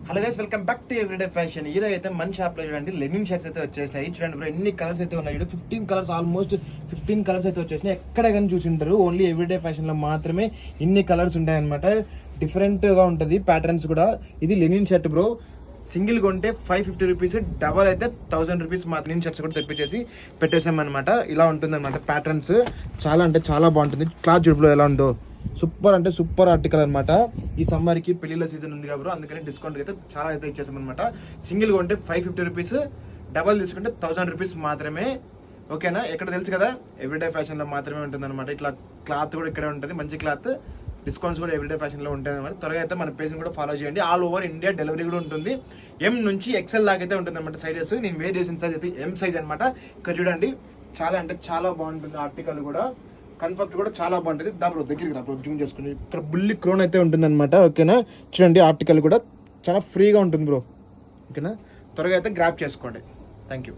Hello guys, welcome back to everyday fashion. ఈరోజు అయితే మన షాప్లో చూడండి లెనిన్ షర్ట్స్ అయితే వచ్చేసినాయి. చూడండి బ్రో, ఎన్ని కలర్స్ అయితే ఉన్నాయి. 15 కలర్స్, ఆల్మోస్ట్ 15 కలర్స్ అయితే వచ్చేసినాయి. ఎక్కడ కానీ చూసింటారు, ఓన్లీ ఎవ్రీడే ఫ్యాషన్లో మాత్రమే ఇన్ని కలర్స్ ఉంటాయి అనమాట. డిఫరెంట్గా ఉంటుంది ప్యాటర్న్స్ కూడా. ఇది లెనిన్ షర్ట్ బ్రో, సింగిల్ కొంటే 550 రూపీస్, డబల్ అయితే 1000 రూపీస్. మాత్రం లెనిన్ షర్ట్స్ కూడా తెప్పించేసి పెట్టేసామన్నమాట. ఇలా ఉంటుంది అనమాట ప్యాటర్న్స్. చాలా అంటే చాలా బాగుంటుంది. క్లాత్ చూడు బ్రో ఎలా ఉందో, సూపర్ అంటే సూపర్ ఆర్టికల్ అనమాట. ఈ సమ్మర్ కి పెళ్లిళ్ళ సీజన్ ఉంది కాబట్టి అందుకని డిస్కౌంట్ అయితే చాలా అయితే ఇచ్చేసాం అనమాట. సింగిల్ కొంటే 550 రూపీస్, డబల్ తీసుకుంటే 1000 రూపీస్ మాత్రమే. ఓకేనా? ఎక్కడ తెలుసు కదా, ఎవ్రీడే ఫ్యాషన్ లో మాత్రమే ఉంటుంది అనమాట. ఇట్లా క్లాత్ కూడా ఇక్కడే ఉంటుంది, మంచి క్లాత్. డిస్కౌంట్స్ కూడా ఎవ్రీడే ఫ్యాషన్ లో ఉంటాయి అనమాట. త్వరగా అయితే మన పేజ్ కూడా ఫాలో చేయండి. ఆల్ ఓవర్ ఇండియా డెలివరీ కూడా ఉంటుంది. ఎం నుంచి ఎక్సెల్ దాకా అయితే ఉంటుంది అనమాట సైజెస్. నేను వేర్ చేసిన సైజ్ అయితే ఎం సైజ్ అనమాట. ఇక్కడ చూడండి, చాలా అంటే చాలా బాగుంటుంది ఆర్టికల్ కూడా. కంఫర్ట్ కూడా చాలా బాగుంటుంది. దాని దగ్గరికి రా, జూమ్ చేసుకుని. ఇక్కడ బుల్లి క్రోన్ అయితే ఉంటుంది అనమాట. ఓకేనా? చూడండి, ఆర్టికల్ కూడా చాలా ఫ్రీగా ఉంటుంది బ్రో. ఓకేనా? త్వరగా అయితే గ్రాప్ చేసుకోండి. Thank you.